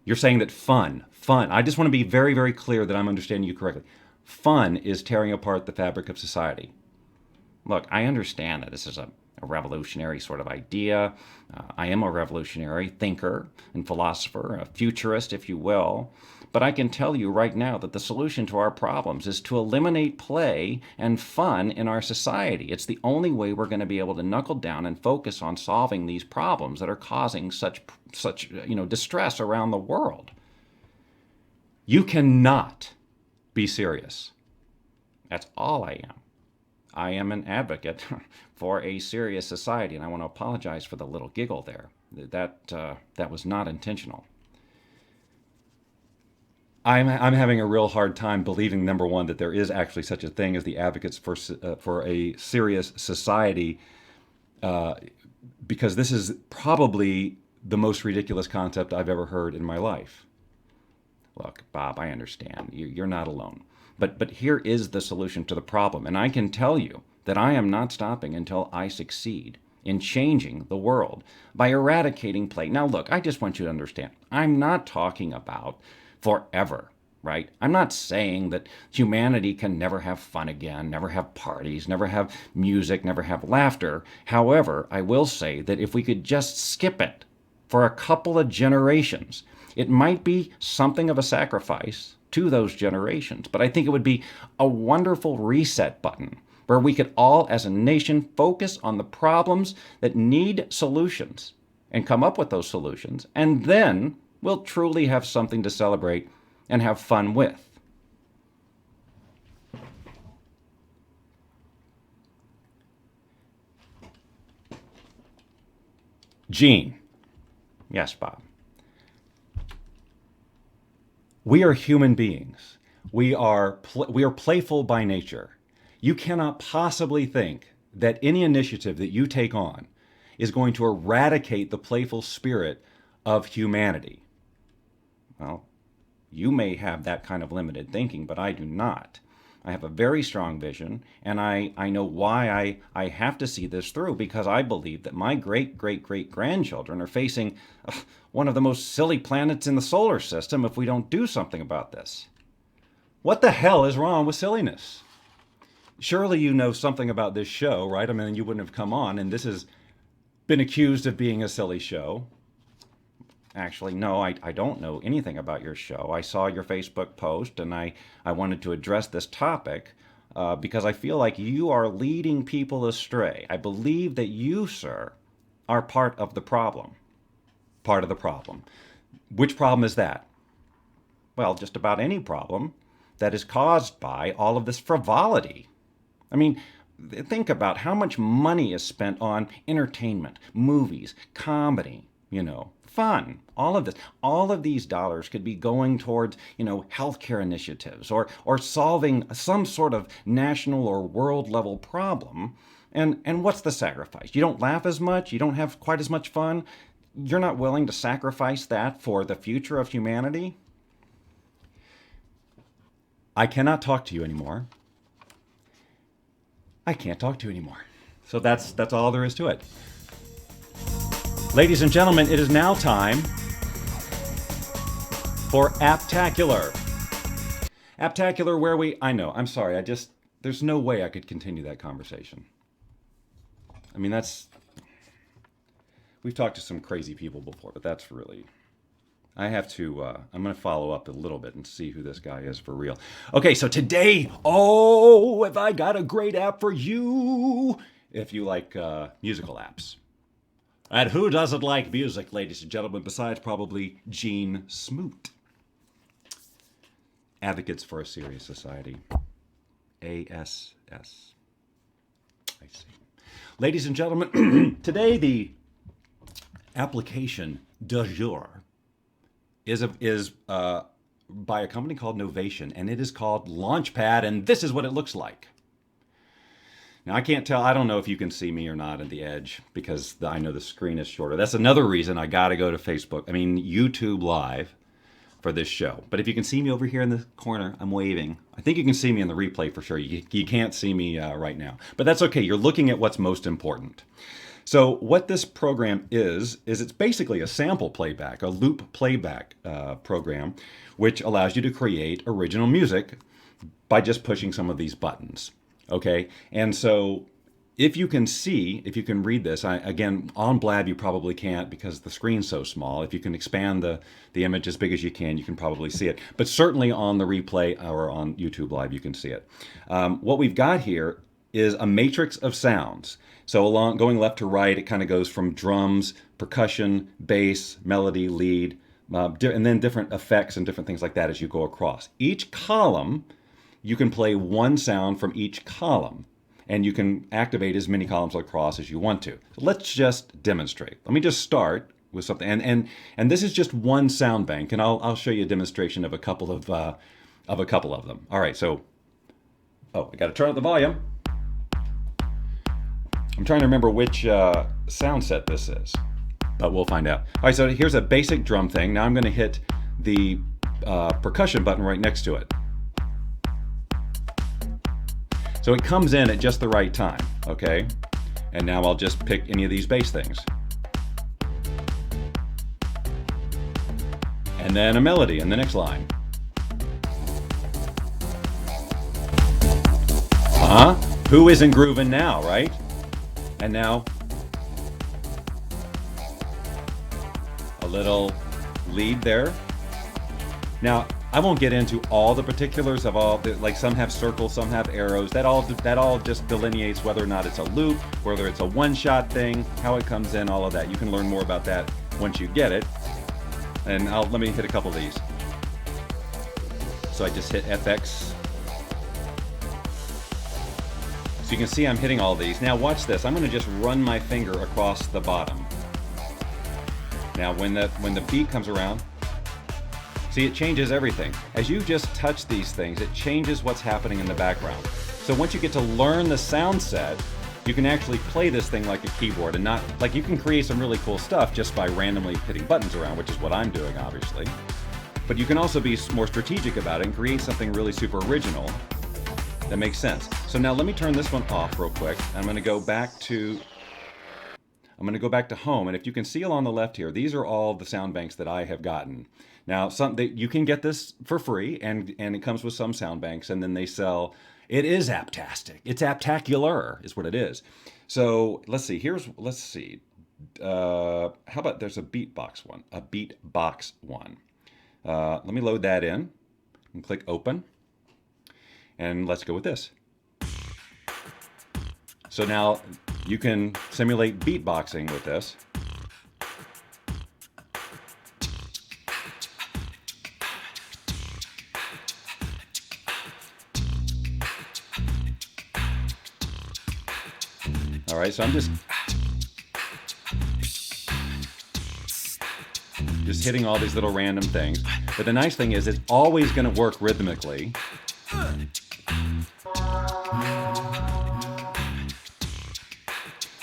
You're saying that fun, I just want to be very, very clear that I'm understanding you correctly. Fun is tearing apart the fabric of society. Look, I understand that this is a revolutionary sort of idea. I am a revolutionary thinker and philosopher, a futurist, if you will. But I can tell you right now that the solution to our problems is to eliminate play and fun in our society. It's the only way we're going to be able to knuckle down and focus on solving these problems that are causing such distress around the world. You cannot be serious. That's all I am. I am an advocate for a serious society, and I want to apologize for the little giggle there. That was not intentional. I'm having a real hard time believing, number one, that there is actually such a thing as the advocates for a serious society, because this is probably the most ridiculous concept I've ever heard in my life. Look, Bob, I understand. You're not alone. But here is the solution to the problem, and I can tell you that I am not stopping until I succeed in changing the world by eradicating play. Now, look, I just want you to understand, I'm not talking about forever, right? I'm not saying that humanity can never have fun again, never have parties, never have music, never have laughter. However, I will say that if we could just skip it for a couple of generations, it might be something of a sacrifice to those generations, but I think it would be a wonderful reset button where we could all, as a nation, focus on the problems that need solutions and come up with those solutions, and then we'll truly have something to celebrate and have fun with. Gene. Yes, Bob. We are human beings. We are playful by nature. You cannot possibly think that any initiative that you take on is going to eradicate the playful spirit of humanity. Well, you may have that kind of limited thinking, but I do not. I have a very strong vision, and I know why I have to see this through, because I believe that my great-great-great-grandchildren are facing one of the most silly planets in the solar system if we don't do something about this. What the hell is wrong with silliness? Surely you know something about this show, right? I mean, you wouldn't have come on, and this has been accused of being a silly show. Actually, no, I don't know anything about your show. I saw your Facebook post, and I wanted to address this topic because I feel like you are leading people astray. I believe that you, sir, are part of the problem. Part of the problem. Which problem is that? Well, just about any problem that is caused by all of this frivolity. I mean, think about how much money is spent on entertainment, movies, comedy, fun, all of this. All of these dollars could be going towards, healthcare initiatives or solving some sort of national or world level problem. And what's the sacrifice? You don't laugh as much? You don't have quite as much fun? You're not willing to sacrifice that for the future of humanity? I cannot talk to you anymore. I can't talk to you anymore. So that's all there is to it. Ladies and gentlemen, it is now time for Aptacular. Aptacular, where I'm sorry, there's no way I could continue that conversation. I mean, we've talked to some crazy people before, but that's really, I'm going to follow up a little bit and see who this guy is for real. Okay, so today, have I got a great app for you if you like musical apps. And who doesn't like music, ladies and gentlemen, besides probably Gene Smoot? Advocates for a Serious Society. ASS. I see. Ladies and gentlemen, today the application du jour is by a company called Novation, and it is called Launchpad, and this is what it looks like. Now, I can't tell, I don't know if you can see me or not at the edge because I know the screen is shorter. That's another reason I got to go to YouTube Live for this show. But if you can see me over here in the corner, I'm waving. I think you can see me in the replay for sure. You can't see me right now. But that's okay. You're looking at what's most important. So what this program is it's basically a sample playback, a loop playback program, which allows you to create original music by just pushing some of these buttons. Okay, and so if you can read this, again, on Blab you probably can't because the screen's so small. If you can expand the image as big as you can probably see it. But certainly on the replay or on YouTube Live, you can see it. What we've got here is a matrix of sounds. So going left to right, it kind of goes from drums, percussion, bass, melody, lead, and then different effects and different things like that as you go across. Each column, you can play one sound from each column, and you can activate as many columns across as you want to. So let's just demonstrate. Let me just start with something, and this is just one sound bank, and I'll show you a demonstration of a couple of them. All right, so I got to turn up the volume. I'm trying to remember which sound set this is, but we'll find out. All right, so here's a basic drum thing. Now I'm going to hit the percussion button right next to it. So it comes in at just the right time, okay? And now I'll just pick any of these bass things. And then a melody in the next line. Who isn't grooving now, right? And now a little lead there. Now, I won't get into all the particulars of like some have circles, some have arrows. That all just delineates whether or not it's a loop, whether it's a one-shot thing, how it comes in, all of that. You can learn more about that once you get it. And let me hit a couple of these. So I just hit FX. So you can see I'm hitting all these. Now watch this. I'm going to just run my finger across the bottom. Now when the beat comes around, see, it changes everything. As you just touch these things, it changes what's happening in the background. So once you get to learn the sound set, you can actually play this thing like a keyboard and not, like you can create some really cool stuff just by randomly hitting buttons around, which is what I'm doing, obviously. But you can also be more strategic about it and create something really super original that makes sense. So now let me turn this one off real quick. I'm going to go back to home, and if you can see along the left here, these are all the sound banks that I have gotten. Now, you can get this for free, and it comes with some sound banks, and then they sell. It is aptastic. It's aptacular, is what it is. So let's see. How about there's a beatbox one? Let me load that in and click open, and let's go with this. So now you can simulate beatboxing with this. All right, so I'm just hitting all these little random things. But the nice thing is it's always going to work rhythmically.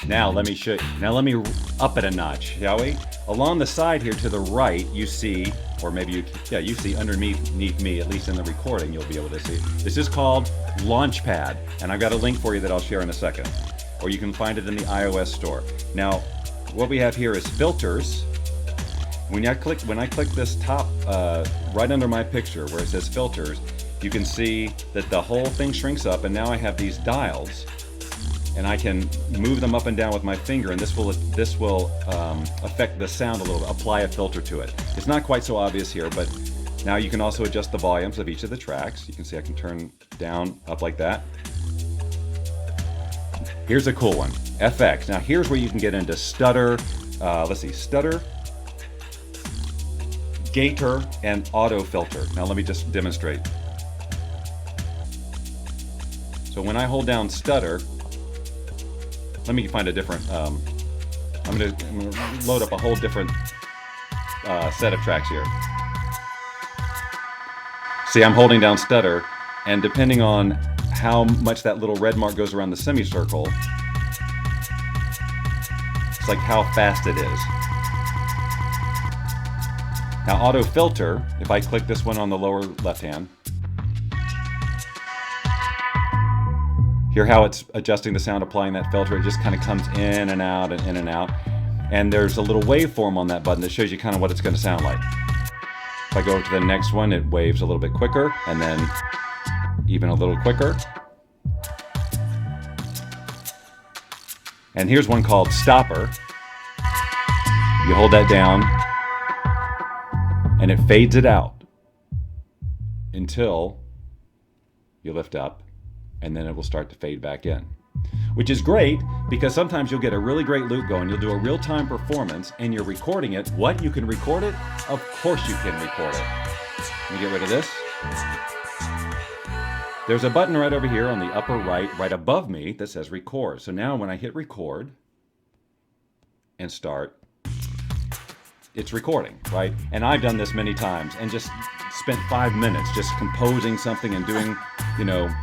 Now let me up it a notch, shall we? Along the side here to the right, you see, or maybe you see underneath me, at least in the recording, you'll be able to see. This is called Launchpad, and I've got a link for you that I'll share in a second. Or you can find it in the iOS store. Now, what we have here is filters. When I click this top, right under my picture where it says filters, you can see that the whole thing shrinks up, and now I have these dials, and I can move them up and down with my finger, and this will affect the sound a little, apply a filter to it. It's not quite so obvious here, but now you can also adjust the volumes of each of the tracks. You can see I can turn down, up like that. Here's a cool one, FX. Now here's where you can get into stutter, let's see, stutter, gator, and auto filter. Now let me just demonstrate. So when I hold down stutter, let me find a different, I'm gonna load up a whole different set of tracks here. See, I'm holding down stutter, and depending on how much that little red mark goes around the semicircle, it's like how fast it is. Now auto filter, if I click this one on the lower left hand, hear how it's adjusting the sound, applying that filter. It just kind of comes in and out and in and out. And there's a little waveform on that button that shows you kind of what it's going to sound like. If I go to the next one, it waves a little bit quicker, and then even a little quicker. And here's one called stopper. You hold that down, and it fades it out until you lift up, and then it will start to fade back in. Which is great, because sometimes you'll get a really great loop going, you'll do a real-time performance, and you're recording it. What? You can record it? Of course you can record it. Let me get rid of this. There's a button right over here on the upper right above me, that says record. So now when I hit record and start, it's recording, right? And I've done this many times and just spent 5 minutes just composing something and doing, you know,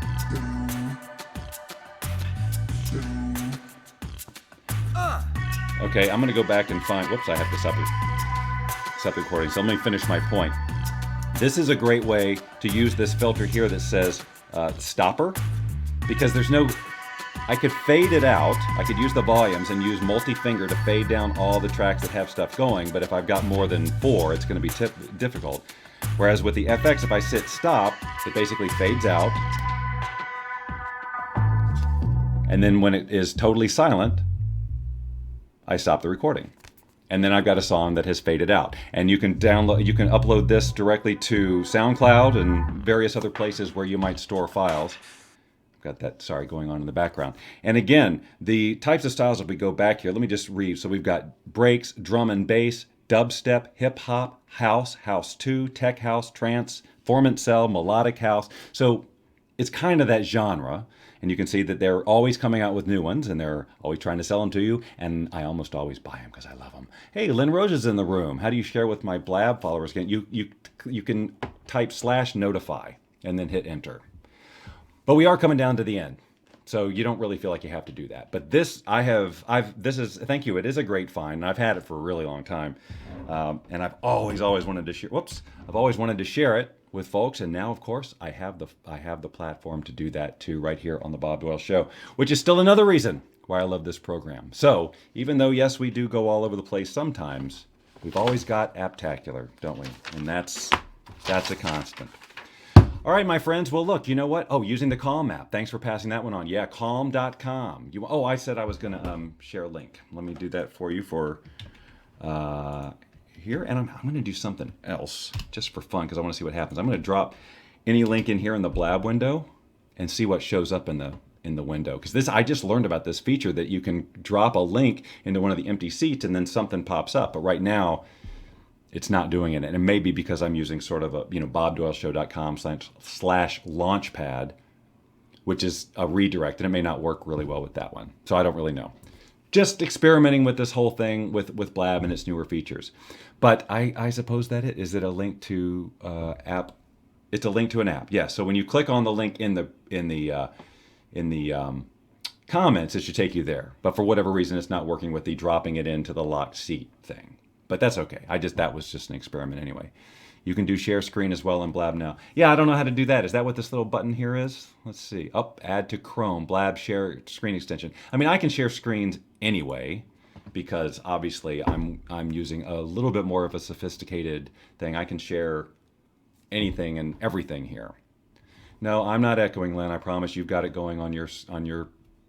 okay, I'm gonna go back and find, whoops, I have to stop recording. So let me finish my point. This is a great way to use this filter here that says stopper, because there's no, I could fade it out. I could use the volumes and use multi-finger to fade down all the tracks that have stuff going, but if I've got more than 4, it's gonna be difficult. Whereas with the FX, if I sit stop, it basically fades out. And then when it is totally silent, I stop the recording. And then I've got a song that has faded out. And you can upload this directly to SoundCloud and various other places where you might store files. I've got that, sorry, going on in the background. And again, the types of styles, if we go back here, let me just read. So we've got breaks, drum and bass, dubstep, hip hop, house, house 2, tech house, trance, formant cell, melodic house. So it's kind of that genre. And you can see that they're always coming out with new ones, and they're always trying to sell them to you. And I almost always buy them because I love them. Hey, Lynn Rose is in the room. How do you share with my Blab followers? You can type /notify and then hit enter. But we are coming down to the end, so you don't really feel like you have to do that. But this, thank you. It is a great find, and I've had it for a really long time, and I've always wanted to share. I've always wanted to share it with folks, and now, of course, I have the platform to do that too, right here on the Bob Doyle Show, which is still another reason why I love this program. So, even though yes, we do go all over the place sometimes, we've always got Apptacular, don't we? And that's a constant. All right, my friends. Well, look, you know what? Oh, using the Calm app. Thanks for passing that one on. Yeah, calm.com. I said I was going to share a link. Let me do that for you for here, and I'm going to do something else just for fun because I want to see what happens. I'm going to drop any link in here in the Blab window and see what shows up in the window, because I just learned about this feature that you can drop a link into one of the empty seats and then something pops up. But right now, it's not doing it, and it may be because I'm using sort of a bobdoyleshow.com/launchpad, which is a redirect, and it may not work really well with that one. So I don't really know. Just experimenting with this whole thing with Blab and its newer features. But I suppose that is it a link to app? It's a link to an app. Yes. Yeah, so when you click on the link in the comments, it should take you there. But for whatever reason, it's not working with the dropping it into the locked seat thing. But that's okay. That was just an experiment anyway. You can do share screen as well in Blab now. Yeah, I don't know how to do that. Is that what this little button here is? Let's see. Add to Chrome, Blab share screen extension. I mean, I can share screens anyway, because obviously I'm using a little bit more of a sophisticated thing. I can share anything and everything here. No, I'm not echoing, Lynn. I promise you've got it going on your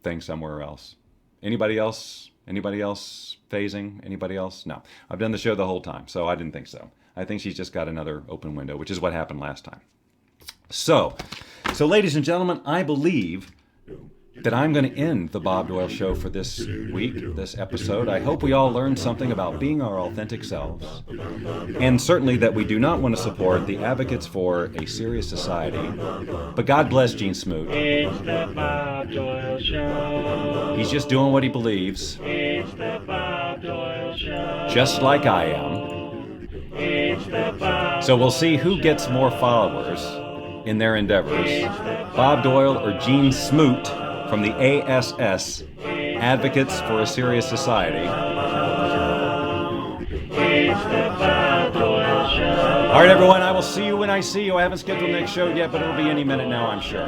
thing somewhere else. Anybody else? Anybody else phasing? Anybody else? No. I've done the show the whole time, so I didn't think so. I think she's just got another open window, which is what happened last time. So ladies and gentlemen, I believe that I'm going to end the Bob Doyle Show for this week, this episode. I hope we all learned something about being our authentic selves, and certainly that we do not want to support the advocates for a serious society. But God bless Gene Smoot. It's the Bob Doyle Show. He's just doing what he believes, It's the Bob Doyle Show. just like I am. It's the Bob. So we'll see who gets more followers in their endeavors, Bob Doyle or Gene Smoot from the ASS, Advocates for a Serious Society. It's the Bob Doyle Show. All right, everyone, I will see you when I see you. I haven't scheduled the next show yet, but it'll be any minute now, I'm sure.